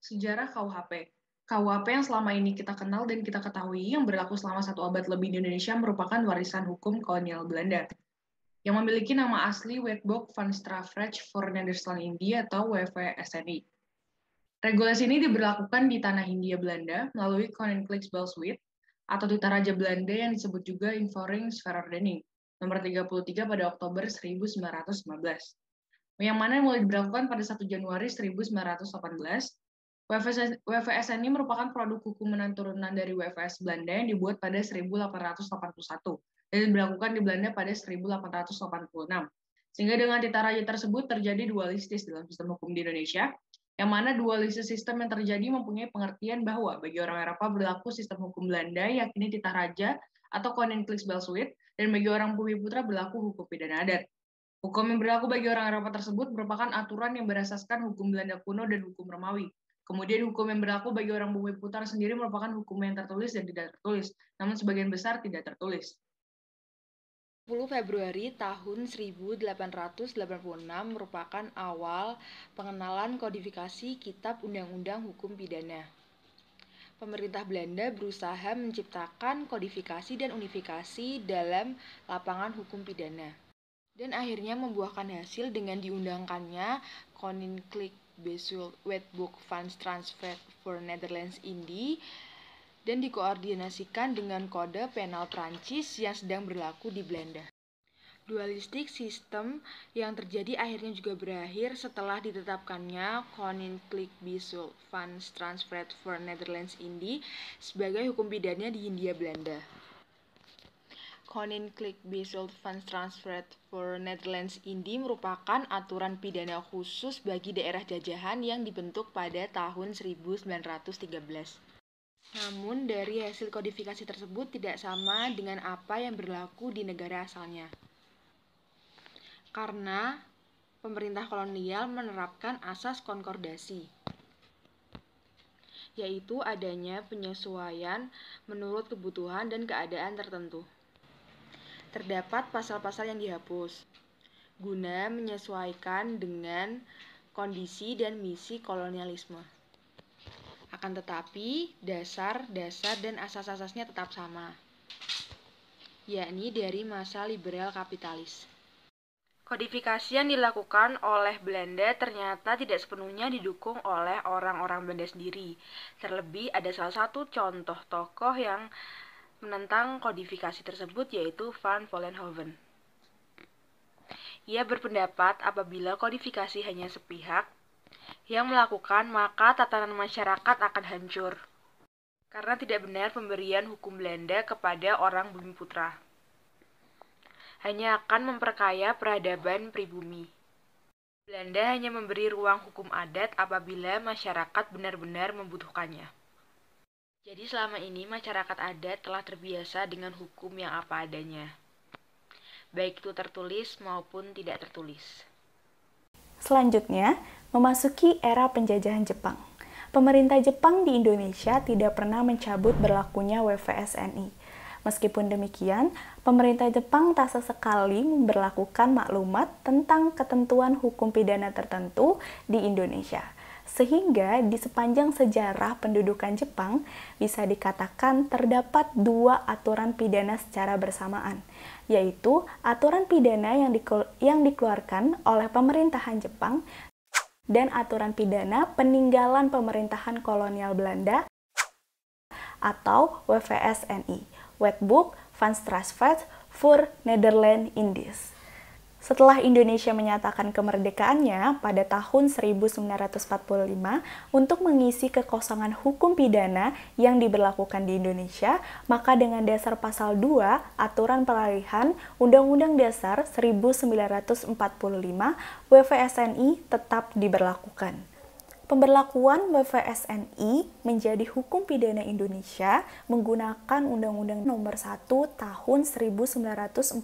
Sejarah KUHP. KUHP yang selama ini kita kenal dan kita ketahui yang berlaku selama 1 abad lebih di Indonesia merupakan warisan hukum kolonial Belanda yang memiliki nama asli Wetboek van Strafrecht voor Nederland-Indië atau WVSNI. Regulasi ini diberlakukan di tanah Hindia Belanda melalui Koninklijke Belzwet atau Tita Raja Belanda yang disebut juga Invoeringsverordening nomor 33 pada Oktober 1915. Yang mana mulai diberlakukan pada 1 Januari 1918. WVSNI merupakan produk hukuman turunan dari WVS Belanda yang dibuat pada 1881 dan diberlakukan di Belanda pada 1886. Sehingga dengan tita raja tersebut terjadi dualistis dalam sistem hukum di Indonesia, yang mana dualistis sistem yang terjadi mempunyai pengertian bahwa bagi orang Eropa berlaku sistem hukum Belanda yakni tita raja atau Koninklijke Belzwet, dan bagi orang Bumiputra berlaku hukum pidana adat. Hukum yang berlaku bagi orang Eropa tersebut merupakan aturan yang berasaskan hukum Belanda kuno dan hukum Romawi. Kemudian hukum yang berlaku bagi orang Bumiputra sendiri merupakan hukum yang tertulis dan tidak tertulis, namun sebagian besar tidak tertulis. 10 Februari tahun 1886 merupakan awal pengenalan kodifikasi Kitab Undang-Undang Hukum Pidana. Pemerintah Belanda berusaha menciptakan kodifikasi dan unifikasi dalam lapangan hukum pidana, dan akhirnya membuahkan hasil dengan diundangkannya Koninklijke Wetboek van Strafrecht voor Nederland-Indië dan dikoordinasikan dengan kode penal Prancis yang sedang berlaku di Belanda. Dualistik sistem yang terjadi akhirnya juga berakhir setelah ditetapkannya Koninklijke van Strafrecht voor Nederland-Indië sebagai hukum pidana di Hindia Belanda. Koninklijke van Strafrecht voor Nederland-Indië merupakan aturan pidana khusus bagi daerah jajahan yang dibentuk pada tahun 1913. Namun, dari hasil kodifikasi tersebut tidak sama dengan apa yang berlaku di negara asalnya. Karena pemerintah kolonial menerapkan asas konkordasi, yaitu adanya penyesuaian menurut kebutuhan dan keadaan tertentu. Terdapat pasal-pasal yang dihapus, guna menyesuaikan dengan kondisi dan misi kolonialisme. Akan tetapi, dasar-dasar dan asas-asasnya tetap sama, yakni dari masa liberal kapitalis. Kodifikasi yang dilakukan oleh Belanda ternyata tidak sepenuhnya didukung oleh orang-orang Belanda sendiri. Terlebih ada salah satu contoh tokoh yang menentang kodifikasi tersebut, yaitu Van Vollenhoven. Ia berpendapat apabila kodifikasi hanya sepihak yang melakukan, maka tatanan masyarakat akan hancur, karena tidak benar pemberian hukum Belanda kepada orang Bumiputra hanya akan memperkaya peradaban pribumi. Belanda hanya memberi ruang hukum adat apabila masyarakat benar-benar membutuhkannya. Jadi selama ini masyarakat adat telah terbiasa dengan hukum yang apa adanya, baik itu tertulis maupun tidak tertulis. Selanjutnya, memasuki era penjajahan Jepang. Pemerintah Jepang di Indonesia tidak pernah mencabut berlakunya WVSNI. Meskipun demikian, pemerintah Jepang tak sesekali memberlakukan maklumat tentang ketentuan hukum pidana tertentu di Indonesia. Sehingga di sepanjang sejarah pendudukan Jepang bisa dikatakan terdapat 2 aturan pidana secara bersamaan, yaitu aturan pidana yang dikeluarkan oleh pemerintahan Jepang dan aturan pidana peninggalan pemerintahan kolonial Belanda atau WVSNI, Wetboek van Strafrecht voor Nederland-Indië. Setelah Indonesia menyatakan kemerdekaannya pada tahun 1945 untuk mengisi kekosongan hukum pidana yang diberlakukan di Indonesia, maka dengan dasar pasal 2 Aturan Peralihan Undang-Undang Dasar 1945, WVSNI tetap diberlakukan. Pemberlakuan WVSNI menjadi hukum pidana Indonesia menggunakan Undang-Undang Nomor 1 Tahun 1946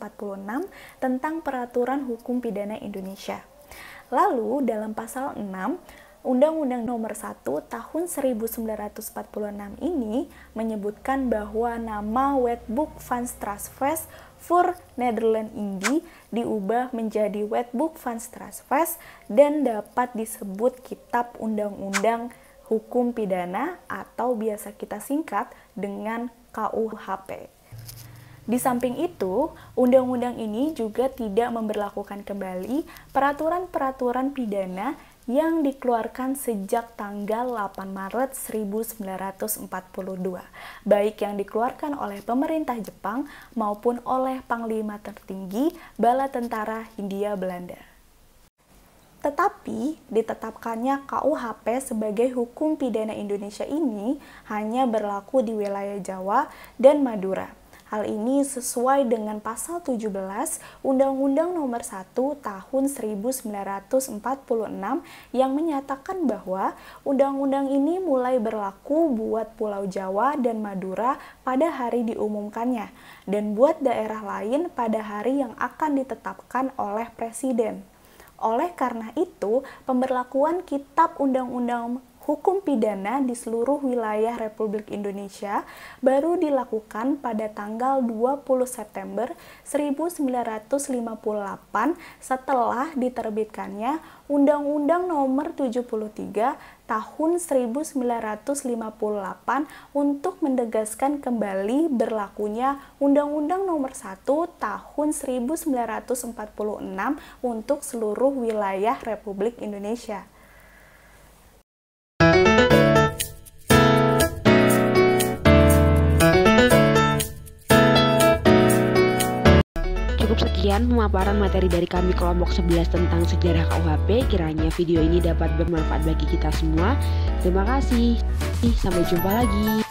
tentang Peraturan Hukum Pidana Indonesia. Lalu dalam pasal 6 Undang-Undang Nomor 1 Tahun 1946 ini menyebutkan bahwa nama Wetboek van Strafrecht Voor Nederland-Indië diubah menjadi Wetboek van Strafrecht dan dapat disebut Kitab Undang-Undang Hukum Pidana atau biasa kita singkat dengan KUHP. Di samping itu, undang-undang ini juga tidak memberlakukan kembali peraturan-peraturan pidana yang dikeluarkan sejak tanggal 8 Maret 1942, baik yang dikeluarkan oleh pemerintah Jepang maupun oleh Panglima Tertinggi Bala Tentara Hindia Belanda. Tetapi, ditetapkannya KUHP sebagai hukum pidana Indonesia ini hanya berlaku di wilayah Jawa dan Madura. Hal ini sesuai dengan pasal 17 Undang-Undang Nomor 1 Tahun 1946 yang menyatakan bahwa undang-undang ini mulai berlaku buat Pulau Jawa dan Madura pada hari diumumkannya dan buat daerah lain pada hari yang akan ditetapkan oleh Presiden. Oleh karena itu, pemberlakuan Kitab Undang-Undang Hukum Pidana di seluruh wilayah Republik Indonesia baru dilakukan pada tanggal 20 September 1958 setelah diterbitkannya Undang-Undang Nomor 73 Tahun 1958 untuk menegaskan kembali berlakunya Undang-Undang Nomor 1 Tahun 1946 untuk seluruh wilayah Republik Indonesia. Cukup sekian pemaparan materi dari kami kelompok 11 tentang sejarah KUHP. Kiranya video ini dapat bermanfaat bagi kita semua. Terima kasih. Sampai jumpa lagi.